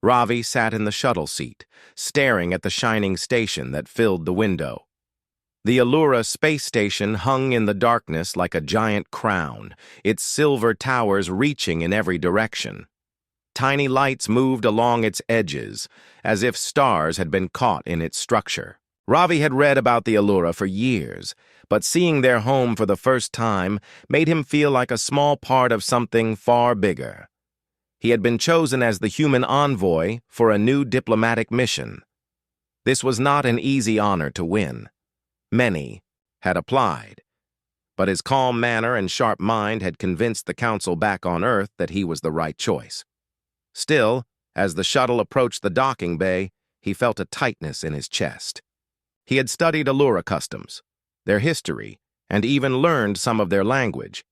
Ravi sat in the shuttle seat, staring at the shining station that filled the window. The Allura space station hung in the darkness like a giant crown, its silver towers reaching in every direction. Tiny lights moved along its edges, as if stars had been caught in its structure. Ravi had read about the Allura for years, but seeing their home for the first time made him feel like a small part of something far bigger. He had been chosen as the human envoy for a new diplomatic mission. This was not an easy honor to win. Many had applied, but his calm manner and sharp mind had convinced the council back on Earth that he was the right choice. Still, as the shuttle approached the docking bay, he felt a tightness in his chest. He had studied Allura customs, their history, and even learned some of their language,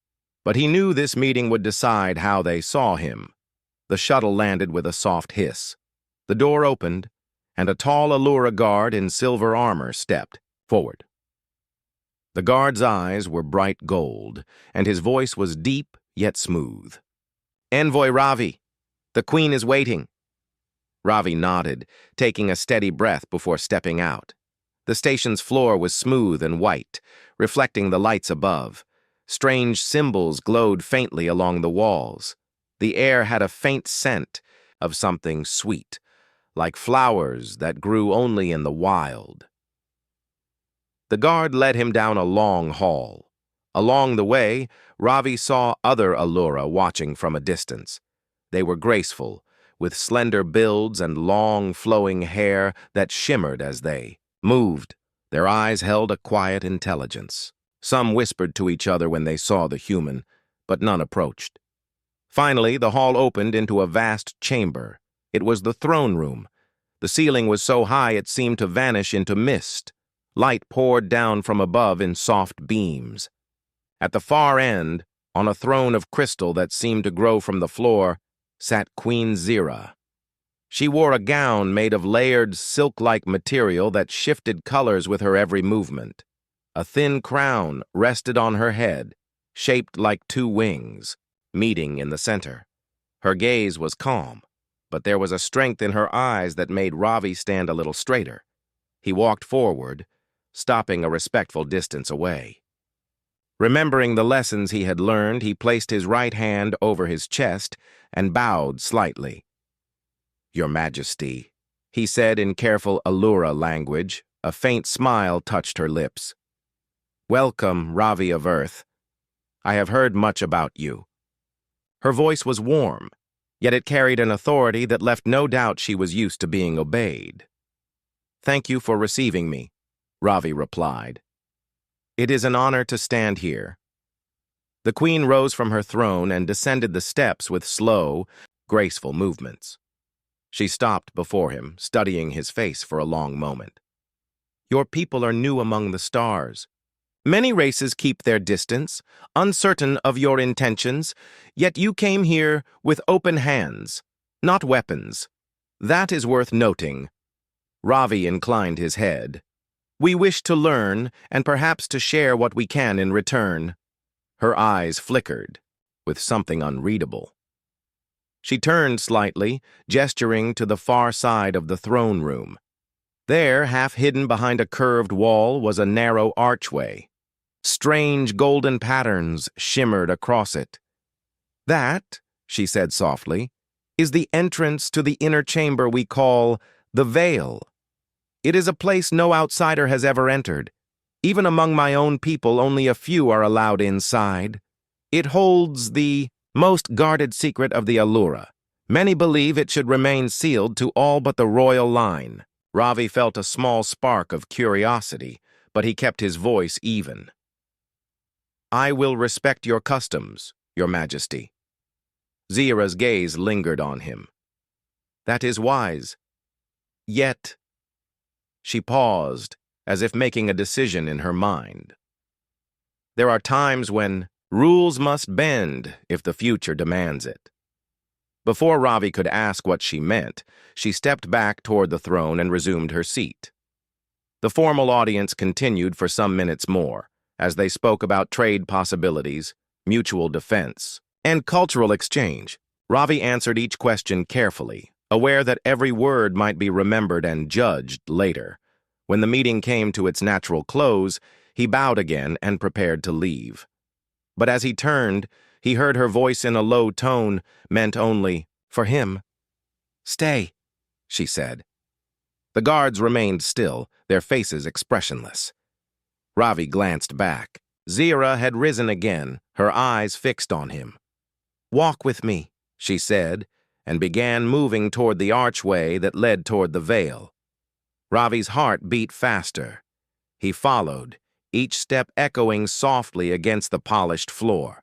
but he knew this meeting would decide how they saw him. The shuttle landed with a soft hiss. The door opened, and a tall Allura guard in silver armor stepped forward. The guard's eyes were bright gold, and his voice was deep yet smooth. "Envoy Ravi, the Queen is waiting." Ravi nodded, taking a steady breath before stepping out. The station's floor was smooth and white, reflecting the lights above. Strange symbols glowed faintly along the walls. The air had a faint scent of something sweet, like flowers that grew only in the wild. The guard led him down a long hall. Along the way, Ravi saw other Allura watching from a distance. They were graceful, with slender builds and long, flowing hair that shimmered as they moved. Their eyes held a quiet intelligence. Some whispered to each other when they saw the human, but none approached. Finally, the hall opened into a vast chamber. It was the throne room. The ceiling was so high it seemed to vanish into mist. Light poured down from above in soft beams. At the far end, on a throne of crystal that seemed to grow from the floor, sat Queen Zira. She wore a gown made of layered silk-like material that shifted colors with her every movement. A thin crown rested on her head, shaped like two wings, meeting in the center. Her gaze was calm, but there was a strength in her eyes that made Ravi stand a little straighter. He walked forward, stopping a respectful distance away. Remembering the lessons he had learned, he placed his right hand over his chest and bowed slightly. "Your Majesty," he said in careful Allura language. A faint smile touched her lips. "Welcome, Ravi of Earth. I have heard much about you." Her voice was warm, yet it carried an authority that left no doubt she was used to being obeyed. "Thank you for receiving me," Ravi replied. "It is an honor to stand here." The Queen rose from her throne and descended the steps with slow, graceful movements. She stopped before him, studying his face for a long moment. "Your people are new among the stars. Many races keep their distance, uncertain of your intentions, yet you came here with open hands, not weapons. That is worth noting." Ravi inclined his head. "We wish to learn and perhaps to share what we can in return." Her eyes flickered with something unreadable. She turned slightly, gesturing to the far side of the throne room. There, half hidden behind a curved wall, was a narrow archway. Strange golden patterns shimmered across it. "That," she said softly, "is the entrance to the inner chamber we call the Veil. It is a place no outsider has ever entered. Even among my own people, only a few are allowed inside. It holds the most guarded secret of the Allura. Many believe it should remain sealed to all but the royal line." Ravi felt a small spark of curiosity, but he kept his voice even. "I will respect your customs, Your Majesty." Zira's gaze lingered on him. "That is wise. Yet..." She paused, as if making a decision in her mind. "There are times when rules must bend if the future demands it." Before Ravi could ask what she meant, she stepped back toward the throne and resumed her seat. The formal audience continued for some minutes more, as they spoke about trade possibilities, mutual defense, and cultural exchange. Ravi answered each question carefully, aware that every word might be remembered and judged later. When the meeting came to its natural close, he bowed again and prepared to leave. But as he turned, he heard her voice in a low tone, meant only for him. "Stay," she said. The guards remained still, their faces expressionless. Ravi glanced back. Zira had risen again, her eyes fixed on him. "Walk with me," she said, and began moving toward the archway that led toward the veil. Ravi's heart beat faster. He followed, each step echoing softly against the polished floor.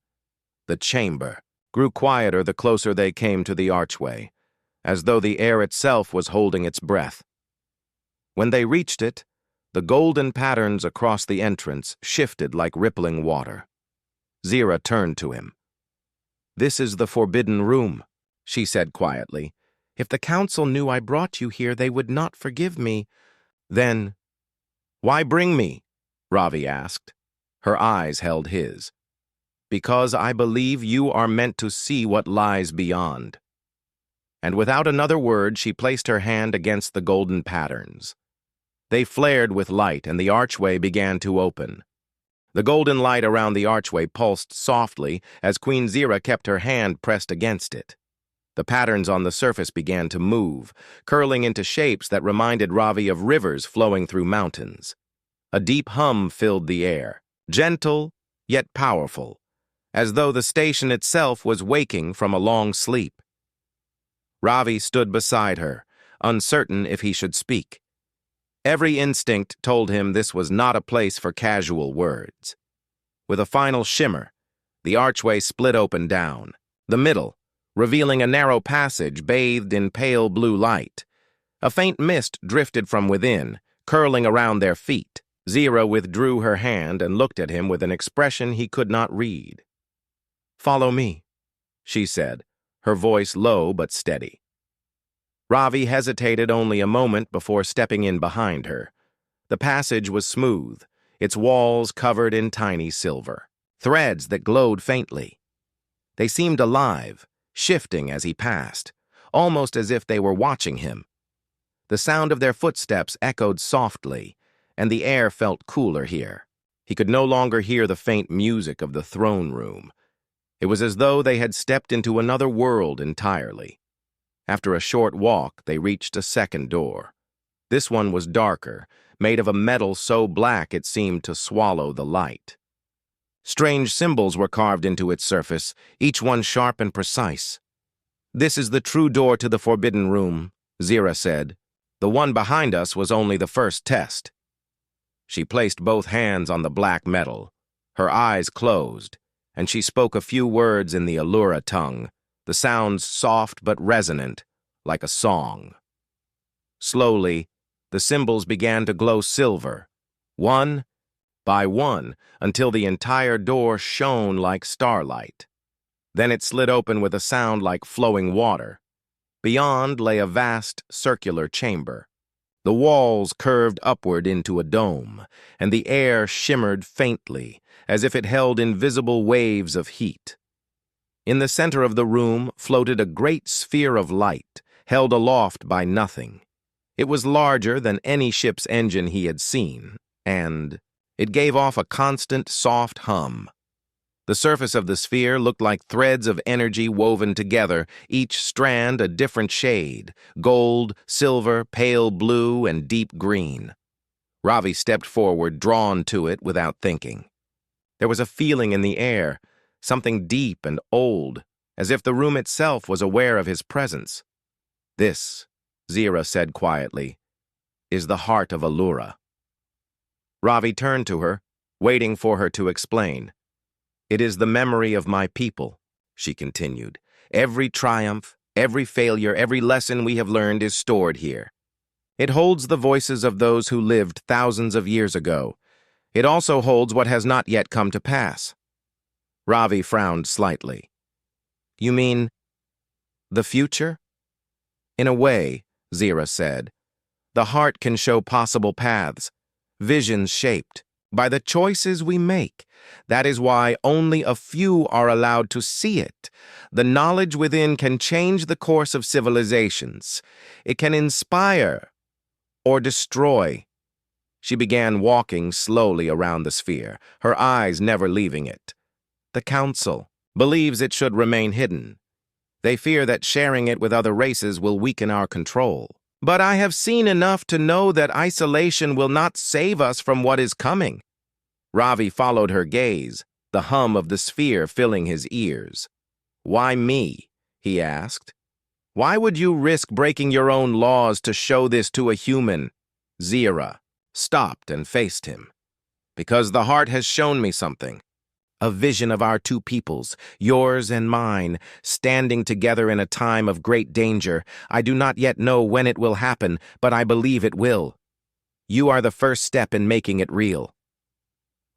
The chamber grew quieter the closer they came to the archway, as though the air itself was holding its breath. When they reached it, the golden patterns across the entrance shifted like rippling water. Zira turned to him. "This is the forbidden room," she said quietly. "If the council knew I brought you here, they would not forgive me." "Then, why bring me?" Ravi asked. Her eyes held his. "Because I believe you are meant to see what lies beyond." And without another word, she placed her hand against the golden patterns. They flared with light, and the archway began to open. The golden light around the archway pulsed softly as Queen Zira kept her hand pressed against it. The patterns on the surface began to move, curling into shapes that reminded Ravi of rivers flowing through mountains. A deep hum filled the air, gentle yet powerful, as though the station itself was waking from a long sleep. Ravi stood beside her, uncertain if he should speak. Every instinct told him this was not a place for casual words. With a final shimmer, the archway split open down, the middle, revealing a narrow passage bathed in pale blue light. A faint mist drifted from within, curling around their feet. Zira withdrew her hand and looked at him with an expression he could not read. "Follow me," she said, her voice low but steady. Ravi hesitated only a moment before stepping in behind her. The passage was smooth, its walls covered in tiny silver, threads that glowed faintly. They seemed alive, shifting as he passed, almost as if they were watching him. The sound of their footsteps echoed softly, and the air felt cooler here. He could no longer hear the faint music of the throne room. It was as though they had stepped into another world entirely. After a short walk, they reached a second door. This one was darker, made of a metal so black it seemed to swallow the light. Strange symbols were carved into its surface, each one sharp and precise. "This is the true door to the forbidden room," Zira said. "The one behind us was only the first test." She placed both hands on the black metal. Her eyes closed, and she spoke a few words in the Allura tongue, the sounds soft but resonant, like a song. Slowly, the symbols began to glow silver, one by one, until the entire door shone like starlight. Then it slid open with a sound like flowing water. Beyond lay a vast circular chamber. The walls curved upward into a dome, and the air shimmered faintly, as if it held invisible waves of heat. In the center of the room floated a great sphere of light, held aloft by nothing. It was larger than any ship's engine he had seen, and it gave off a constant, soft hum. The surface of the sphere looked like threads of energy woven together, each strand a different shade: gold, silver, pale blue, and deep green. Ravi stepped forward, drawn to it without thinking. There was a feeling in the air, something deep and old, as if the room itself was aware of his presence. "This," Zira said quietly, "is the heart of Allura." Ravi turned to her, waiting for her to explain. "It is the memory of my people," she continued. "Every triumph, every failure, every lesson we have learned is stored here. It holds the voices of those who lived thousands of years ago. It also holds what has not yet come to pass." Ravi frowned slightly. "You mean the future?" "In a way," Zira said. "The heart can show possible paths, visions shaped, by the choices we make. That is why only a few are allowed to see it. The knowledge within can change the course of civilizations. It can inspire or destroy. She began walking slowly around the sphere, her eyes never leaving it. The Council believes it should remain hidden. They fear that sharing it with other races will weaken our control. But I have seen enough to know that isolation will not save us from what is coming. Ravi followed her gaze, the hum of the sphere filling his ears. Why me? He asked. Why would you risk breaking your own laws to show this to a human? Zira stopped and faced him. Because the heart has shown me something. A vision of our two peoples, yours and mine, standing together in a time of great danger. I do not yet know when it will happen, but I believe it will. You are the first step in making it real.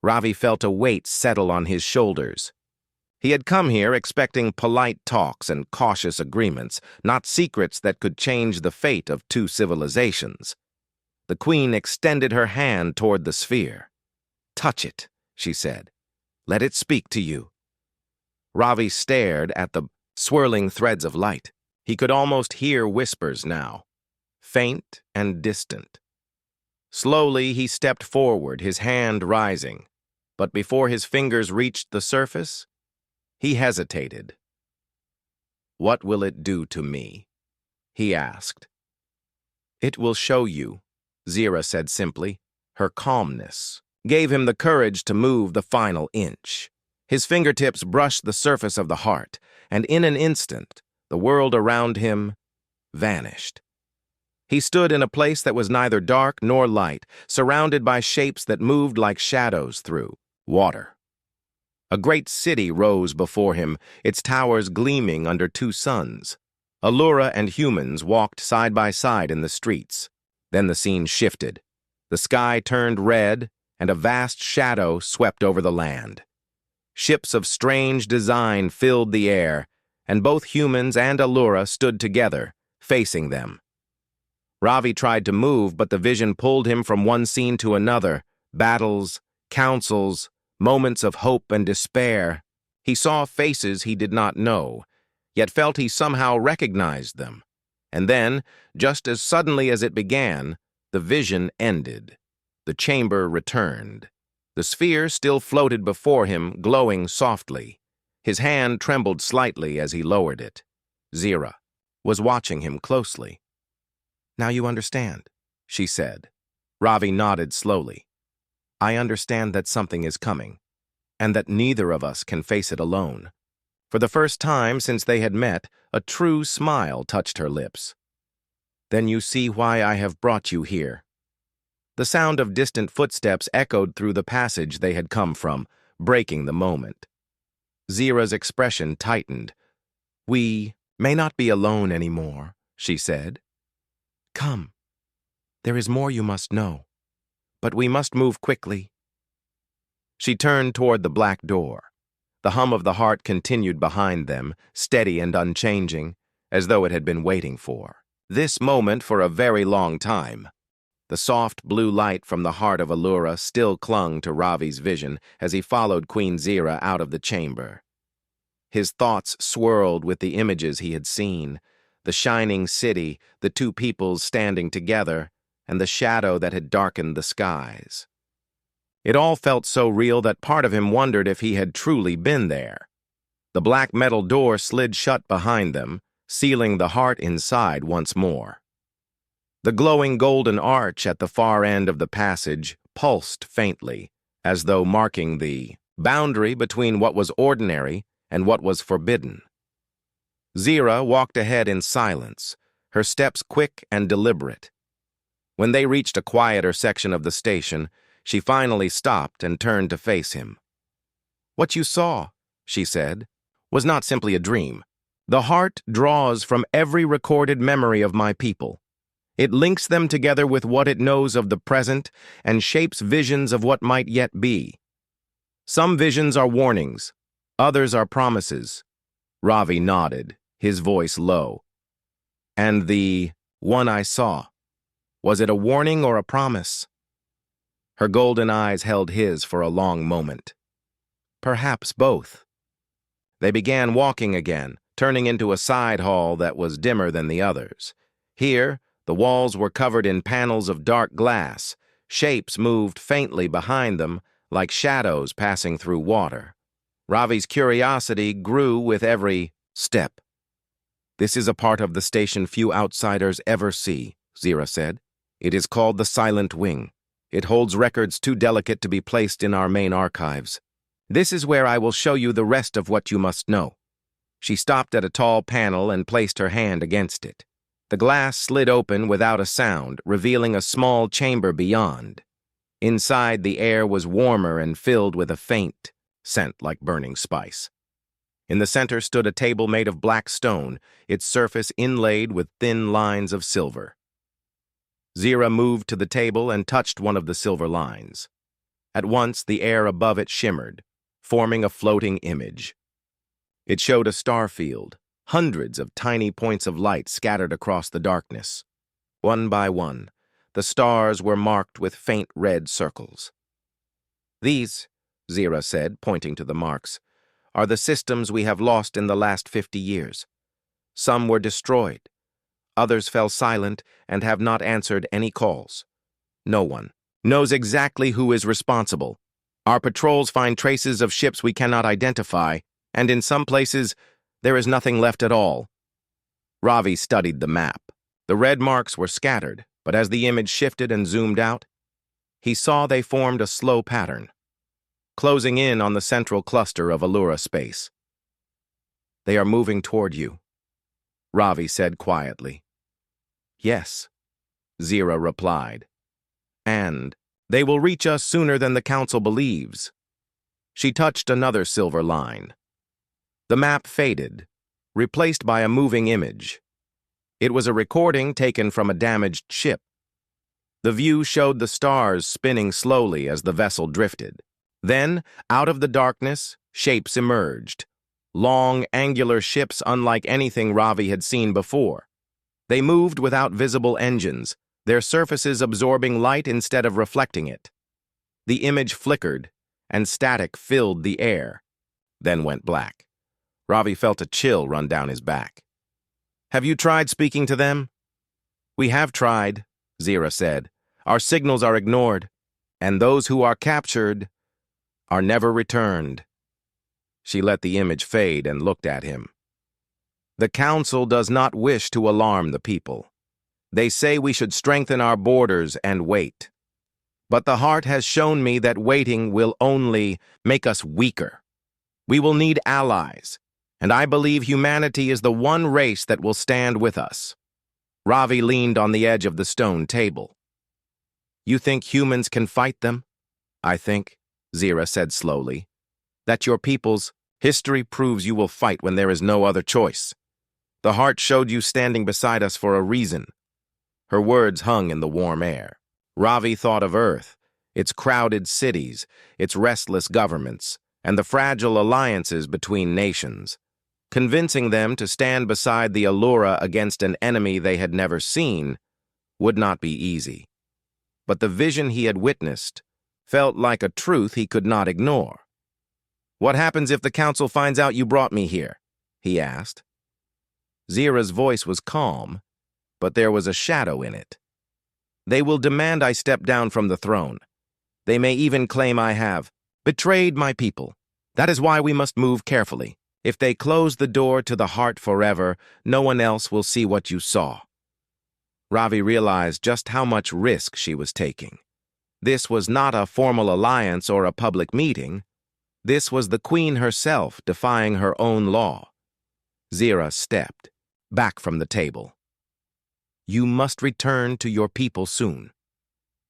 Ravi felt a weight settle on his shoulders. He had come here expecting polite talks and cautious agreements, not secrets that could change the fate of two civilizations. The Queen extended her hand toward the sphere. Touch it, she said. Let it speak to you. Ravi stared at the swirling threads of light. He could almost hear whispers now, faint and distant. Slowly he stepped forward, his hand rising, but before his fingers reached the surface, he hesitated. What will it do to me? He asked. It will show you, Zira said simply. Her calmness gave him the courage to move the final inch. His fingertips brushed the surface of the heart, and in an instant, the world around him vanished. He stood in a place that was neither dark nor light, surrounded by shapes that moved like shadows through water. A great city rose before him, its towers gleaming under two suns. Allura and humans walked side by side in the streets. Then the scene shifted. The sky turned red, and a vast shadow swept over the land. Ships of strange design filled the air, and both humans and Allura stood together, facing them. Ravi tried to move, but the vision pulled him from one scene to another. Battles, councils, moments of hope and despair. He saw faces he did not know, yet felt he somehow recognized them. And then, just as suddenly as it began, the vision ended. The chamber returned. The sphere still floated before him, glowing softly. His hand trembled slightly as he lowered it. Zira was watching him closely. Now you understand, she said. Ravi nodded slowly. I understand that something is coming, and that neither of us can face it alone. For the first time since they had met, a true smile touched her lips. Then you see why I have brought you here. The sound of distant footsteps echoed through the passage they had come from, breaking the moment. Zira's expression tightened. We may not be alone anymore, she said. Come. There is more you must know, but we must move quickly. She turned toward the black door. The hum of the heart continued behind them, steady and unchanging, as though it had been waiting for this moment for a very long time. The soft blue light from the heart of Allura still clung to Ravi's vision as he followed Queen Zira out of the chamber. His thoughts swirled with the images he had seen, the shining city, the two peoples standing together, and the shadow that had darkened the skies. It all felt so real that part of him wondered if he had truly been there. The black metal door slid shut behind them, sealing the heart inside once more. The glowing golden arch at the far end of the passage pulsed faintly, as though marking the boundary between what was ordinary and what was forbidden. Zira walked ahead in silence, her steps quick and deliberate. When they reached a quieter section of the station, she finally stopped and turned to face him. What you saw, she said, was not simply a dream. The heart draws from every recorded memory of my people. It links them together with what it knows of the present and shapes visions of what might yet be. Some visions are warnings, others are promises. Ravi nodded, his voice low. And the one I saw, was it a warning or a promise? Her golden eyes held his for a long moment. Perhaps both. They began walking again, turning into a side hall that was dimmer than the others. Here, the walls were covered in panels of dark glass. Shapes moved faintly behind them, like shadows passing through water. Ravi's curiosity grew with every step. "This is a part of the station few outsiders ever see," Zira said. "It is called the Silent Wing. It holds records too delicate to be placed in our main archives. This is where I will show you the rest of what you must know." She stopped at a tall panel and placed her hand against it. The glass slid open without a sound, revealing a small chamber beyond. Inside, the air was warmer and filled with a faint scent like burning spice. In the center stood a table made of black stone, its surface inlaid with thin lines of silver. Zira moved to the table and touched one of the silver lines. At once, the air above it shimmered, forming a floating image. It showed a star field, hundreds of tiny points of light scattered across the darkness. One by one, the stars were marked with faint red circles. "These," Zira said, pointing to the marks, "are the systems we have lost in the last 50 years. Some were destroyed. Others fell silent and have not answered any calls. No one knows exactly who is responsible. Our patrols find traces of ships we cannot identify, and in some places, there is nothing left at all." Ravi studied the map. The red marks were scattered, but as the image shifted and zoomed out, he saw they formed a slow pattern, closing in on the central cluster of Allura space. "They are moving toward you," Ravi said quietly. "Yes," Zira replied. "And they will reach us sooner than the Council believes." She touched another silver line. The map faded, replaced by a moving image. It was a recording taken from a damaged ship. The view showed the stars spinning slowly as the vessel drifted. Then, out of the darkness, shapes emerged. Long, angular ships unlike anything Ravi had seen before. They moved without visible engines, their surfaces absorbing light instead of reflecting it. The image flickered, and static filled the air, then went black. Ravi felt a chill run down his back. "Have you tried speaking to them?" "We have tried," Zira said. "Our signals are ignored, and those who are captured are never returned." She let the image fade and looked at him. "The Council does not wish to alarm the people. They say we should strengthen our borders and wait. But the heart has shown me that waiting will only make us weaker. We will need allies, and I believe humanity is the one race that will stand with us." Ravi leaned on the edge of the stone table. "You think humans can fight them?" "I think," Zira said slowly, "that your people's history proves you will fight when there is no other choice. The heart showed you standing beside us for a reason." Her words hung in the warm air. Ravi thought of Earth, its crowded cities, its restless governments, and the fragile alliances between nations. Convincing them to stand beside the Allura against an enemy they had never seen would not be easy. But the vision he had witnessed felt like a truth he could not ignore. "What happens if the Council finds out you brought me here?" he asked. Zira's voice was calm, but there was a shadow in it. "They will demand I step down from the throne. They may even claim I have betrayed my people. That is why we must move carefully. If they close the door to the heart forever, no one else will see what you saw." Ravi realized just how much risk she was taking. This was not a formal alliance or a public meeting. This was the Queen herself defying her own law. Zira stepped back from the table. "You must return to your people soon.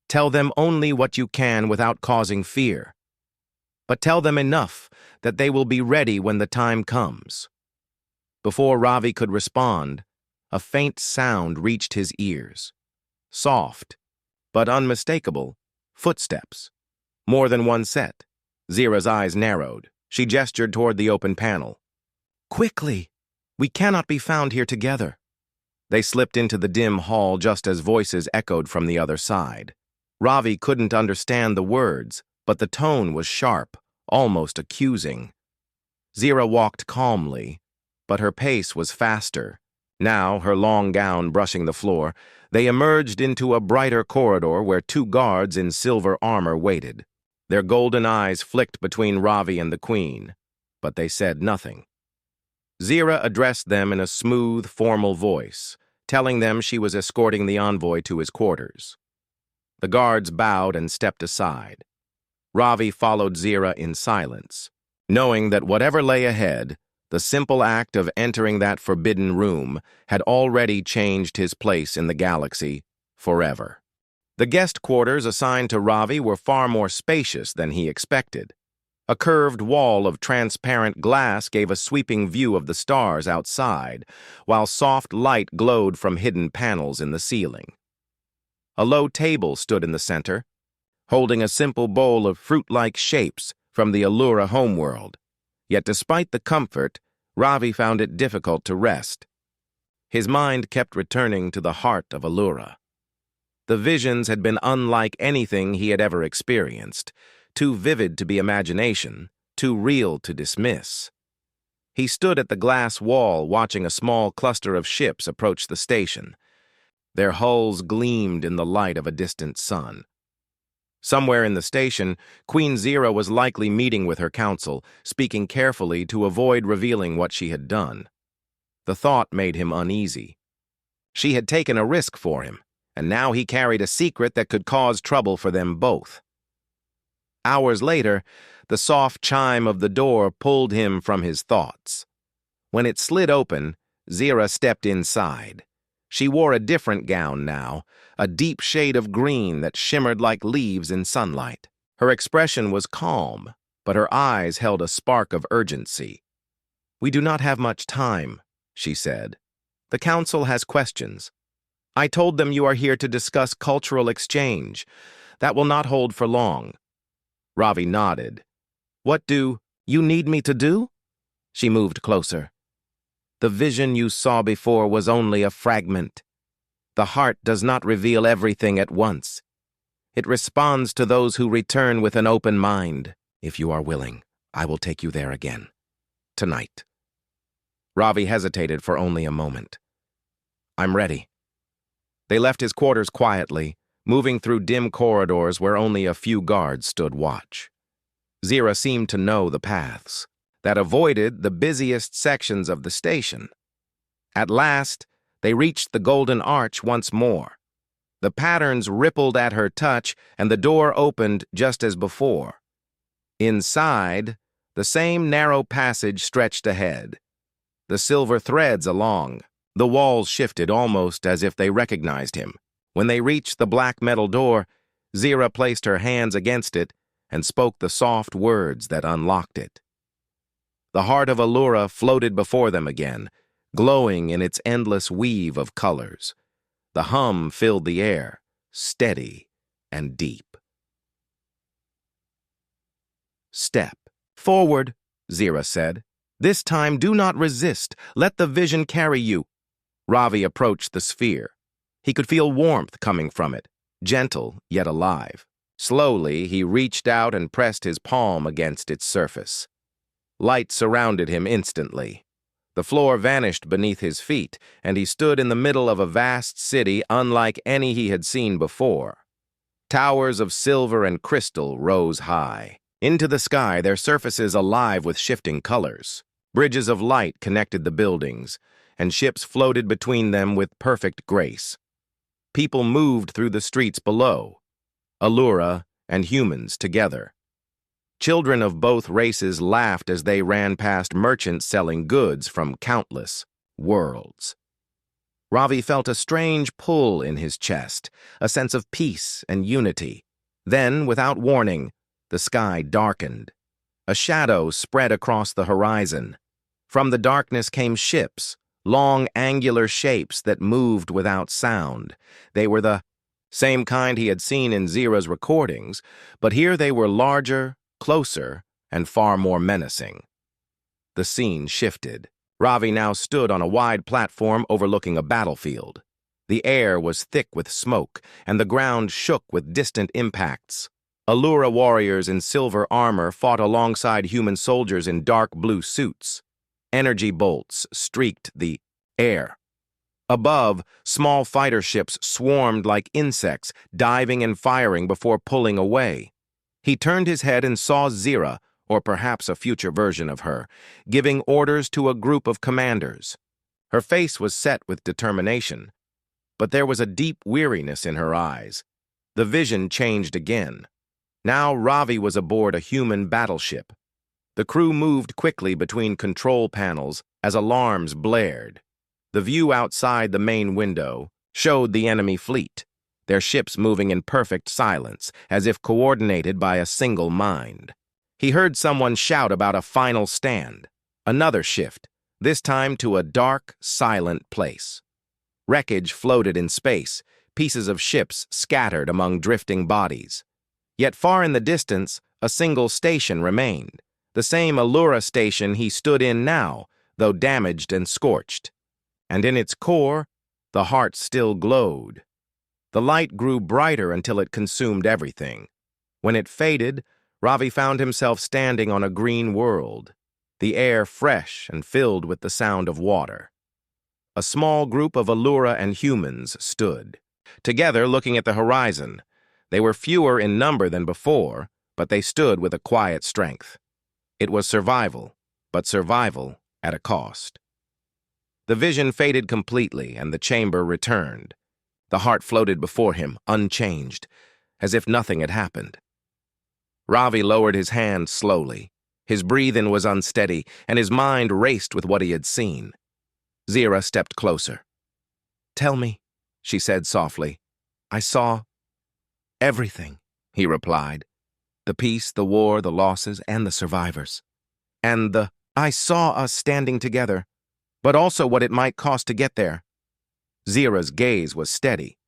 Tell them only what you can without causing fear. But tell them enough that they will be ready when the time comes." Before Ravi could respond, a faint sound reached his ears. Soft, but unmistakable, footsteps. More than one set. Zira's eyes narrowed. She gestured toward the open panel. "Quickly! We cannot be found here together." They slipped into the dim hall just as voices echoed from the other side. Ravi couldn't understand the words, but the tone was sharp, almost accusing. Zira walked calmly, but her pace was faster. Now, her long gown brushing the floor, they emerged into a brighter corridor where two guards in silver armor waited. Their golden eyes flicked between Ravi and the queen, but they said nothing. Zira addressed them in a smooth, formal voice, telling them she was escorting the envoy to his quarters. The guards bowed and stepped aside. Ravi followed Zira in silence, knowing that whatever lay ahead, the simple act of entering that forbidden room had already changed his place in the galaxy forever. The guest quarters assigned to Ravi were far more spacious than he expected. A curved wall of transparent glass gave a sweeping view of the stars outside, while soft light glowed from hidden panels in the ceiling. A low table stood in the center, holding a simple bowl of fruit-like shapes from the Allura homeworld. Yet despite the comfort, Ravi found it difficult to rest. His mind kept returning to the heart of Allura. The visions had been unlike anything he had ever experienced, too vivid to be imagination, too real to dismiss. He stood at the glass wall watching a small cluster of ships approach the station. Their hulls gleamed in the light of a distant sun. Somewhere in the station, Queen Zira was likely meeting with her council, speaking carefully to avoid revealing what she had done. The thought made him uneasy. She had taken a risk for him, and now he carried a secret that could cause trouble for them both. Hours later, the soft chime of the door pulled him from his thoughts. When it slid open, Zira stepped inside. She wore a different gown now, a deep shade of green that shimmered like leaves in sunlight. Her expression was calm, but her eyes held a spark of urgency. "We do not have much time," she said. "The council has questions. I told them you are here to discuss cultural exchange. That will not hold for long." Ravi nodded. "What do you need me to do?" She moved closer. "The vision you saw before was only a fragment. The heart does not reveal everything at once. It responds to those who return with an open mind. If you are willing, I will take you there again. Tonight." Ravi hesitated for only a moment. "I'm ready." They left his quarters quietly, moving through dim corridors where only a few guards stood watch. Zira seemed to know the paths that avoided the busiest sections of the station. At last, they reached the Golden Arch once more. The patterns rippled at her touch, and the door opened just as before. Inside, the same narrow passage stretched ahead, the silver threads along. The walls shifted almost as if they recognized him. When they reached the black metal door, Zira placed her hands against it and spoke the soft words that unlocked it. The heart of Allura floated before them again, glowing in its endless weave of colors. The hum filled the air, steady and deep. "Step forward," Zira said. "This time do not resist. Let the vision carry you." Ravi approached the sphere. He could feel warmth coming from it, gentle yet alive. Slowly, he reached out and pressed his palm against its surface. Light surrounded him instantly. The floor vanished beneath his feet, and he stood in the middle of a vast city unlike any he had seen before. Towers of silver and crystal rose high. Into the sky, their surfaces alive with shifting colors. Bridges of light connected the buildings, and ships floated between them with perfect grace. People moved through the streets below, Allura and humans together. Children of both races laughed as they ran past merchants selling goods from countless worlds. Ravi felt a strange pull in his chest, a sense of peace and unity. Then, without warning, the sky darkened. A shadow spread across the horizon. From the darkness came ships, long angular shapes that moved without sound. They were the same kind he had seen in Zira's recordings, but here they were larger, closer, and far more menacing. The scene shifted. Ravi now stood on a wide platform overlooking a battlefield. The air was thick with smoke, and the ground shook with distant impacts. Allura warriors in silver armor fought alongside human soldiers in dark blue suits. Energy bolts streaked the air. Above, small fighter ships swarmed like insects, diving and firing before pulling away. He turned his head and saw Zira, or perhaps a future version of her, giving orders to a group of commanders. Her face was set with determination, but there was a deep weariness in her eyes. The vision changed again. Now Ravi was aboard a human battleship. The crew moved quickly between control panels as alarms blared. The view outside the main window showed the enemy fleet, their ships moving in perfect silence, as if coordinated by a single mind. He heard someone shout about a final stand. Another shift, this time to a dark, silent place. Wreckage floated in space, pieces of ships scattered among drifting bodies. Yet far in the distance, a single station remained, the same Allura station he stood in now, though damaged and scorched. And in its core, the heart still glowed. The light grew brighter until it consumed everything. When it faded, Ravi found himself standing on a green world, the air fresh and filled with the sound of water. A small group of Allura and humans stood, together looking at the horizon. They were fewer in number than before, but they stood with a quiet strength. It was survival, but survival at a cost. The vision faded completely, and the chamber returned. The heart floated before him, unchanged, as if nothing had happened. Ravi lowered his hand slowly. His breathing was unsteady, and his mind raced with what he had seen. Zira stepped closer. "Tell me," she said softly. "I saw everything," he replied. "The peace, the war, the losses, and the survivors. And I saw us standing together, but also what it might cost to get there." Zira's gaze was steady.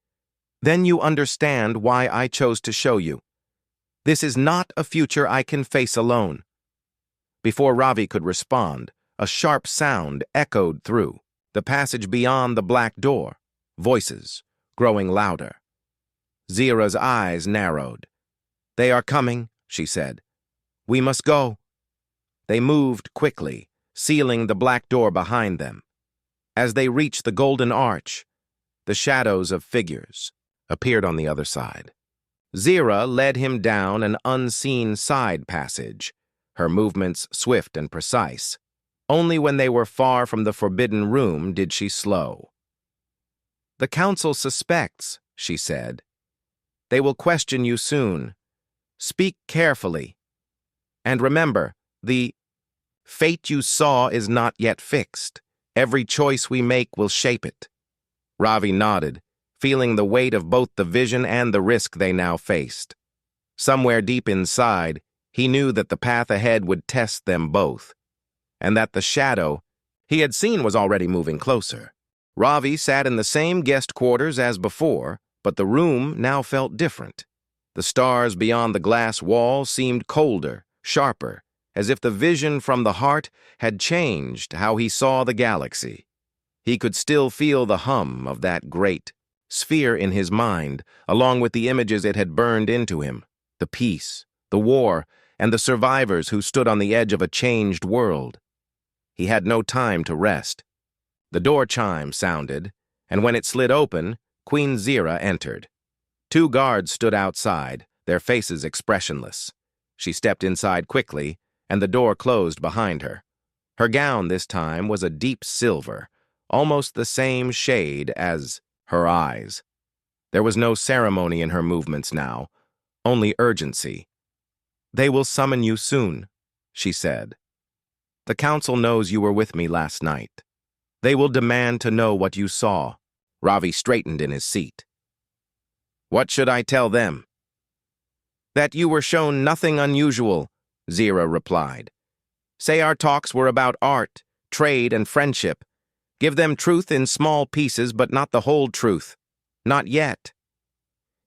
"Then you understand why I chose to show you. This is not a future I can face alone." Before Ravi could respond, a sharp sound echoed through the passage beyond the black door, voices growing louder. Zira's eyes narrowed. "They are coming," she said. "We must go." They moved quickly, sealing the black door behind them. As they reached the golden arch, the shadows of figures appeared on the other side. Zira led him down an unseen side passage, her movements swift and precise. Only when they were far from the forbidden room did she slow. "The council suspects," she said. "They will question you soon. Speak carefully. And remember, the fate you saw is not yet fixed. Every choice we make will shape it." Ravi nodded, feeling the weight of both the vision and the risk they now faced. Somewhere deep inside, he knew that the path ahead would test them both, and that the shadow he had seen was already moving closer. Ravi sat in the same guest quarters as before, but the room now felt different. The stars beyond the glass wall seemed colder, sharper, as if the vision from the heart had changed how he saw the galaxy. He could still feel the hum of that great sphere in his mind, along with the images it had burned into him, the peace, the war, and the survivors who stood on the edge of a changed world. He had no time to rest. The door chime sounded, and when it slid open, Queen Zira entered. 2 guards stood outside, their faces expressionless. She stepped inside quickly, and the door closed behind her. Her gown this time was a deep silver, almost the same shade as her eyes. There was no ceremony in her movements now, only urgency. "They will summon you soon," she said. "The council knows you were with me last night. They will demand to know what you saw." Ravi straightened in his seat. "What should I tell them?" "That you were shown nothing unusual," Zira replied. "Say our talks were about art, trade, and friendship. Give them truth in small pieces, but not the whole truth. Not yet."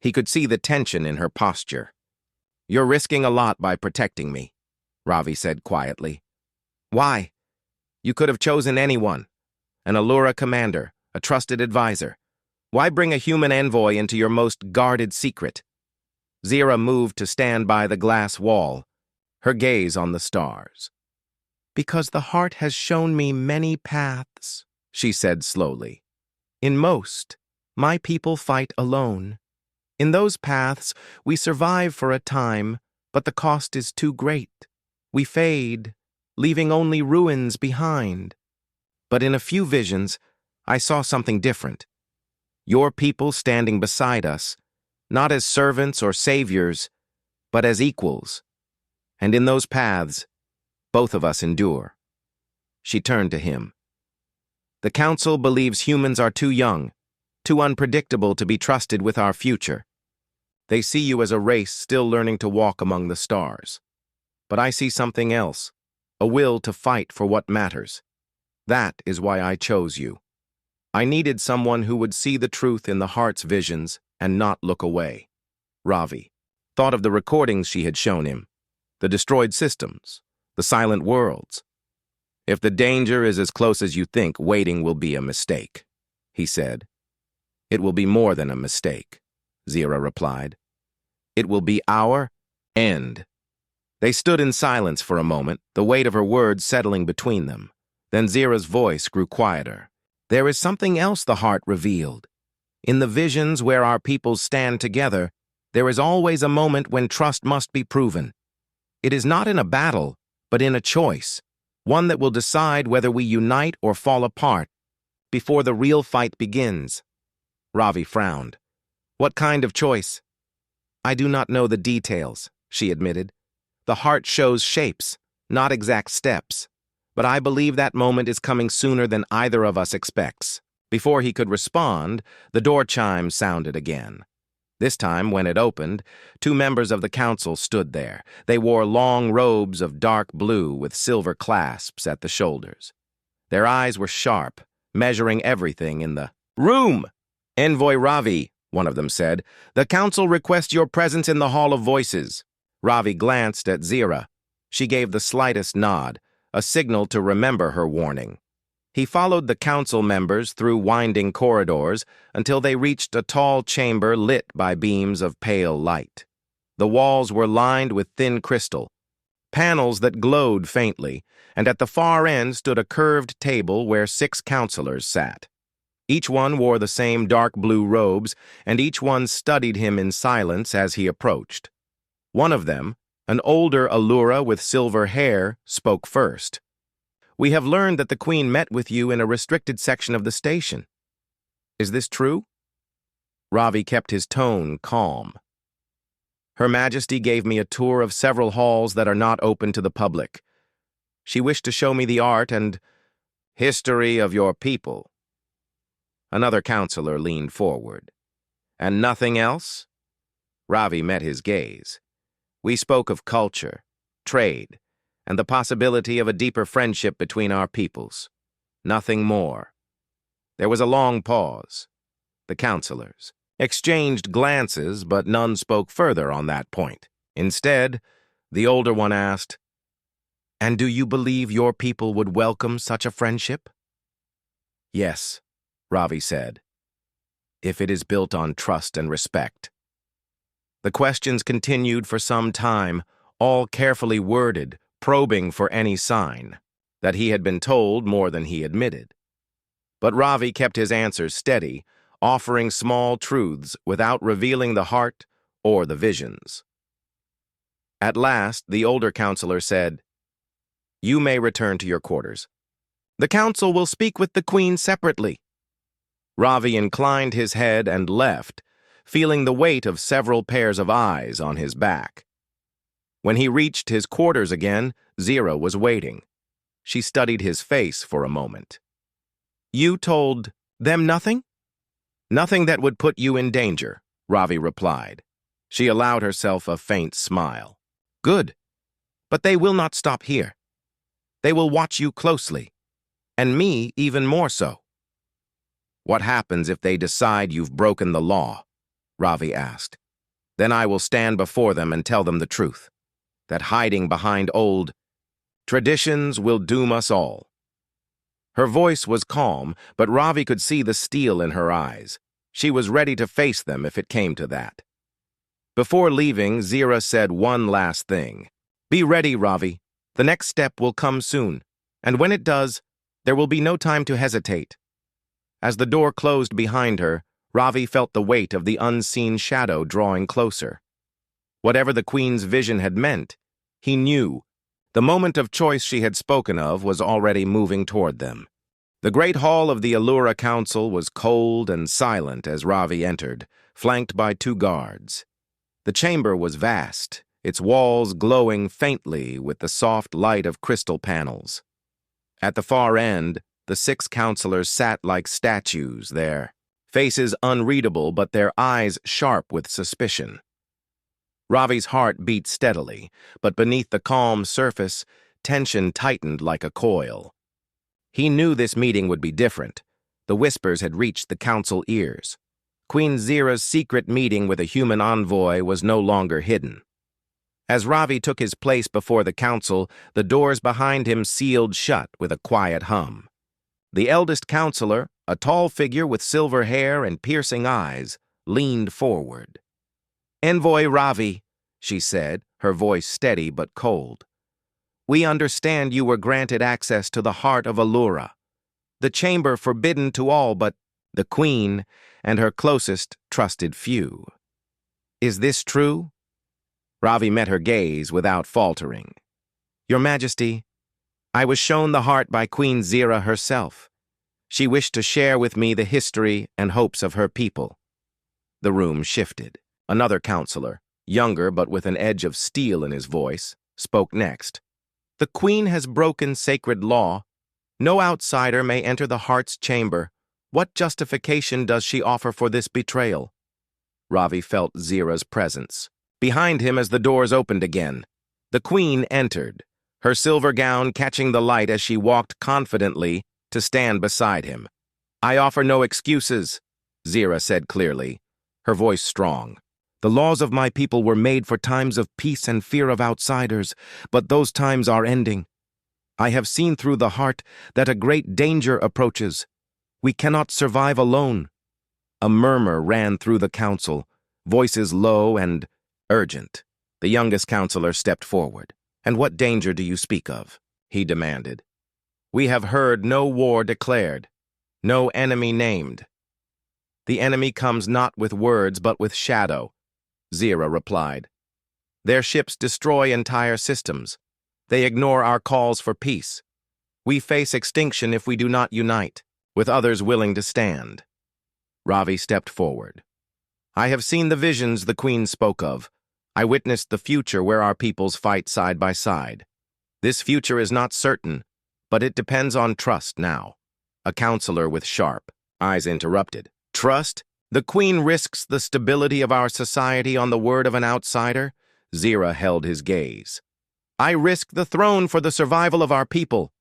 He could see the tension in her posture. "You're risking a lot by protecting me," Ravi said quietly. "Why? You could have chosen anyone. An Allura commander, a trusted advisor. Why bring a human envoy into your most guarded secret? Zira moved to stand by the glass wall, her gaze on the stars. Because the heart has shown me many paths, she said slowly. In most, my people fight alone. In those paths, we survive for a time, but the cost is too great. We fade, leaving only ruins behind. But in a few visions, I saw something different. Your people standing beside us, not as servants or saviors, but as equals. And in those paths, both of us endure. She turned to him. The Council believes humans are too young, too unpredictable to be trusted with our future. They see you as a race still learning to walk among the stars. But I see something else, a will to fight for what matters. That is why I chose you. I needed someone who would see the truth in the heart's visions and not look away. Ravi thought of the recordings she had shown him, the destroyed systems, the silent worlds. If the danger is as close as you think, waiting will be a mistake, he said. It will be more than a mistake, Zira replied. It will be our end. They stood in silence for a moment, the weight of her words settling between them. Then Zira's voice grew quieter. There is something else the heart revealed. In the visions where our peoples stand together, there is always a moment when trust must be proven. It is not in a battle, but in a choice, one that will decide whether we unite or fall apart before the real fight begins. Ravi frowned. What kind of choice? I do not know the details, she admitted. The heart shows shapes, not exact steps. But I believe that moment is coming sooner than either of us expects. Before he could respond, the door chime sounded again. This time, when it opened, two members of the council stood there. They wore long robes of dark blue with silver clasps at the shoulders. Their eyes were sharp, measuring everything in the room. Envoy Ravi, one of them said, the council requests your presence in the Hall of Voices. Ravi glanced at Zira. She gave the slightest nod, a signal to remember her warning. He followed the council members through winding corridors until they reached a tall chamber lit by beams of pale light. The walls were lined with thin crystal, panels that glowed faintly, and at the far end stood a curved table where 6 counselors sat. Each one wore the same dark blue robes, and each one studied him in silence as he approached. One of them, an older Allura with silver hair, spoke first. We have learned that the Queen met with you in a restricted section of the station. Is this true? Ravi kept his tone calm. Her Majesty gave me a tour of several halls that are not open to the public. She wished to show me the art and history of your people. Another counselor leaned forward. And nothing else? Ravi met his gaze. We spoke of culture, trade, and the possibility of a deeper friendship between our peoples. Nothing more. There was a long pause. The counselors exchanged glances, but none spoke further on that point. Instead, the older one asked, And do you believe your people would welcome such a friendship? Yes, Ravi said, if it is built on trust and respect. The questions continued for some time, all carefully worded, probing for any sign that he had been told more than he admitted. But Ravi kept his answers steady, offering small truths without revealing the heart or the visions. At last, the older counselor said, You may return to your quarters. The council will speak with the Queen separately. Ravi inclined his head and left, feeling the weight of several pairs of eyes on his back. When he reached his quarters again, Zira was waiting. She studied his face for a moment. You told them nothing? Nothing that would put you in danger, Ravi replied. She allowed herself a faint smile. Good, but they will not stop here. They will watch you closely, and me even more so. What happens if they decide you've broken the law? Ravi asked. Then I will stand before them and tell them the truth, that hiding behind old traditions will doom us all. Her voice was calm, but Ravi could see the steel in her eyes. She was ready to face them if it came to that. Before leaving, Zira said one last thing. "Be ready, Ravi. The next step will come soon, and when it does, there will be no time to hesitate." As the door closed behind her, Ravi felt the weight of the unseen shadow drawing closer. Whatever the Queen's vision had meant, he knew the moment of choice she had spoken of was already moving toward them. The great hall of the Allura Council was cold and silent as Ravi entered, flanked by 2 guards. The chamber was vast, its walls glowing faintly with the soft light of crystal panels. At the far end, the 6 counselors sat like statues, their faces unreadable but their eyes sharp with suspicion. Ravi's heart beat steadily, but beneath the calm surface, tension tightened like a coil. He knew this meeting would be different. The whispers had reached the council ears. Queen Zira's secret meeting with a human envoy was no longer hidden. As Ravi took his place before the council, the doors behind him sealed shut with a quiet hum. The eldest counselor, a tall figure with silver hair and piercing eyes, leaned forward. "Envoy Ravi," she said, her voice steady but cold. "We understand you were granted access to the heart of Allura, the chamber forbidden to all but the Queen and her closest trusted few. Is this true?" Ravi met her gaze without faltering. "Your Majesty, I was shown the heart by Queen Zira herself. She wished to share with me the history and hopes of her people." The room shifted. Another counselor, younger but with an edge of steel in his voice, spoke next. "The Queen has broken sacred law. No outsider may enter the heart's chamber. What justification does she offer for this betrayal?" Ravi felt Zira's presence. Behind him as the doors opened again, the Queen entered, her silver gown catching the light as she walked confidently to stand beside him. "I offer no excuses," Zira said clearly, her voice strong. "The laws of my people were made for times of peace and fear of outsiders, but those times are ending. I have seen through the heart that a great danger approaches. We cannot survive alone." A murmur ran through the council, voices low and urgent. The youngest counselor stepped forward. "And what danger do you speak of?" he demanded. "We have heard no war declared, no enemy named." "The enemy comes not with words but with shadow," Zira replied. "Their ships destroy entire systems. They ignore our calls for peace. We face extinction if we do not unite, with others willing to stand." Ravi stepped forward. "I have seen the visions the Queen spoke of. I witnessed the future where our peoples fight side by side. This future is not certain, but it depends on trust now." A counselor with sharp eyes interrupted. "Trust? The Queen risks the stability of our society on the word of an outsider?" Zira held his gaze. "I risk the throne for the survival of our people."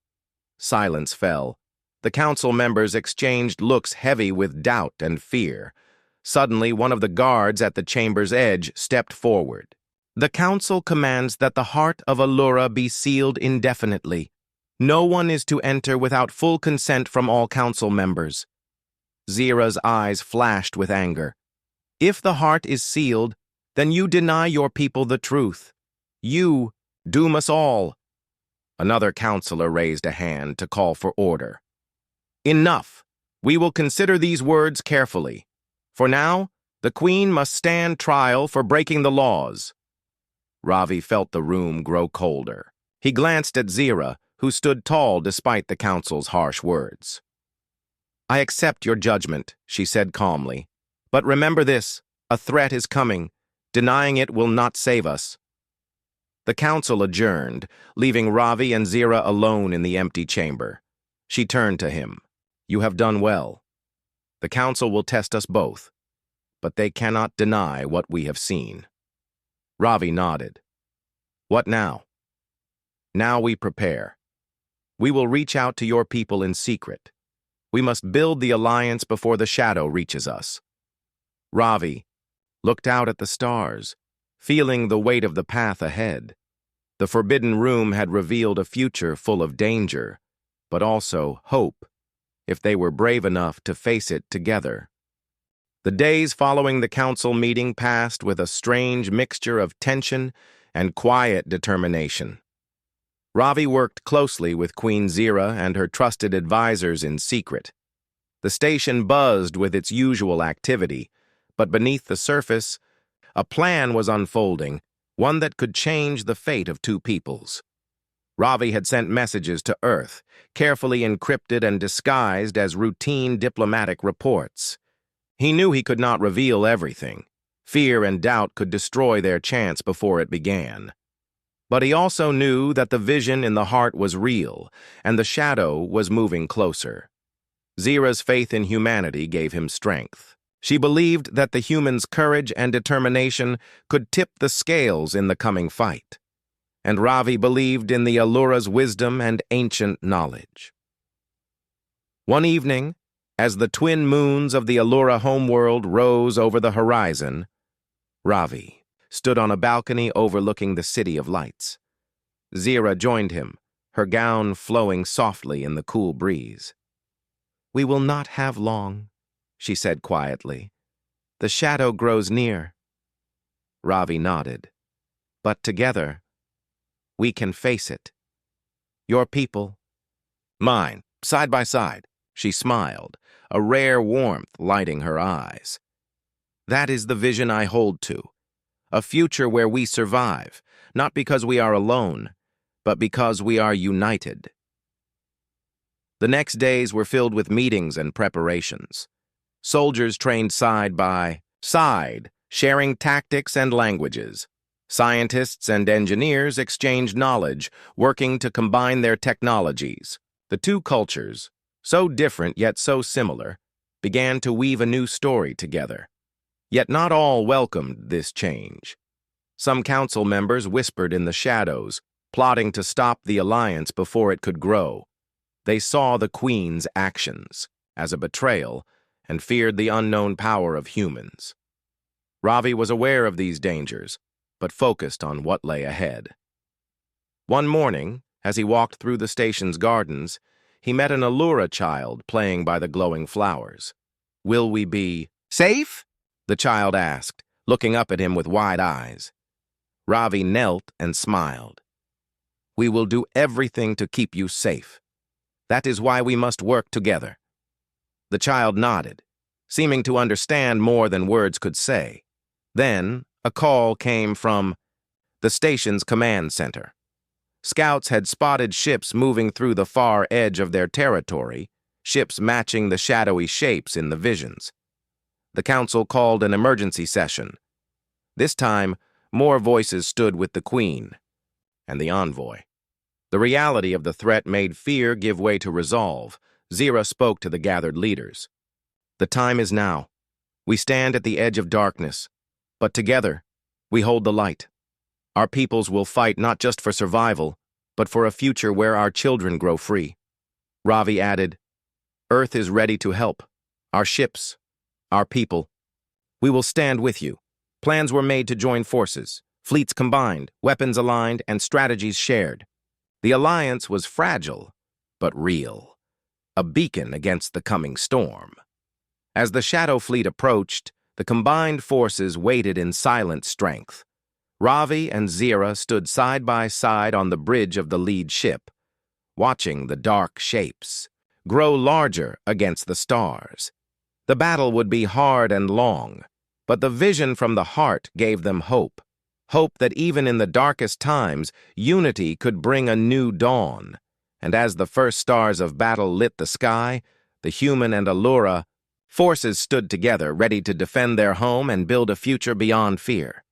Silence fell. The council members exchanged looks heavy with doubt and fear. Suddenly, one of the guards at the chamber's edge stepped forward. "The council commands that the heart of Allura be sealed indefinitely. No one is to enter without full consent from all council members." Zira's eyes flashed with anger. "If the heart is sealed, then you deny your people the truth. You doom us all." Another counselor raised a hand to call for order. "Enough. We will consider these words carefully. For now, the Queen must stand trial for breaking the laws." Ravi felt the room grow colder. He glanced at Zira, who stood tall despite the council's harsh words. "I accept your judgment," she said calmly. "But remember this, a threat is coming. Denying it will not save us." The council adjourned, leaving Ravi and Zira alone in the empty chamber. She turned to him. "You have done well. The council will test us both, but they cannot deny what we have seen." Ravi nodded. "What now?" "Now we prepare. We will reach out to your people in secret. We must build the alliance before the shadow reaches us." Ravi looked out at the stars, feeling the weight of the path ahead. The forbidden room had revealed a future full of danger, but also hope, if they were brave enough to face it together. The days following the council meeting passed with a strange mixture of tension and quiet determination. Ravi worked closely with Queen Zira and her trusted advisors in secret. The station buzzed with its usual activity, but beneath the surface, a plan was unfolding, one that could change the fate of two peoples. Ravi had sent messages to Earth, carefully encrypted and disguised as routine diplomatic reports. He knew he could not reveal everything. Fear and doubt could destroy their chance before it began. But he also knew that the vision in the heart was real, and the shadow was moving closer. Zira's faith in humanity gave him strength. She believed that the humans' courage and determination could tip the scales in the coming fight. And Ravi believed in the Allura's wisdom and ancient knowledge. One evening, as the twin moons of the Allura homeworld rose over the horizon, Ravi stood on a balcony overlooking the city of lights. Zira joined him, her gown flowing softly in the cool breeze. "We will not have long," she said quietly. "The shadow grows near." Ravi nodded. "But together, we can face it. Your people, mine, side by side." She smiled, a rare warmth lighting her eyes. "That is the vision I hold to. A future where we survive, not because we are alone, but because we are united." The next days were filled with meetings and preparations. Soldiers trained side by side, sharing tactics and languages. Scientists and engineers exchanged knowledge, working to combine their technologies. The two cultures, so different yet so similar, began to weave a new story together. Yet not all welcomed this change. Some council members whispered in the shadows, plotting to stop the alliance before it could grow. They saw the Queen's actions as a betrayal and feared the unknown power of humans. Ravi was aware of these dangers, but focused on what lay ahead. One morning, as he walked through the station's gardens, he met an Allura child playing by the glowing flowers. "Will we be safe?" the child asked, looking up at him with wide eyes. Ravi knelt and smiled. "We will do everything to keep you safe. That is why we must work together." The child nodded, seeming to understand more than words could say. Then, a call came from the station's command center. Scouts had spotted ships moving through the far edge of their territory, ships matching the shadowy shapes in the visions. The council called an emergency session. This time, more voices stood with the Queen and the envoy. The reality of the threat made fear give way to resolve. Zira spoke to the gathered leaders. "The time is now. We stand at the edge of darkness, but together, we hold the light. Our peoples will fight not just for survival, but for a future where our children grow free." Ravi added, "Earth is ready to help. Our ships, our people. We will stand with you." Plans were made to join forces, fleets combined, weapons aligned, and strategies shared. The alliance was fragile, but real, a beacon against the coming storm. As the Shadow Fleet approached, the combined forces waited in silent strength. Ravi and Zira stood side by side on the bridge of the lead ship, watching the dark shapes grow larger against the stars. The battle would be hard and long, but the vision from the heart gave them hope. Hope that even in the darkest times, unity could bring a new dawn. And as the first stars of battle lit the sky, the human and Allura forces stood together, ready to defend their home and build a future beyond fear.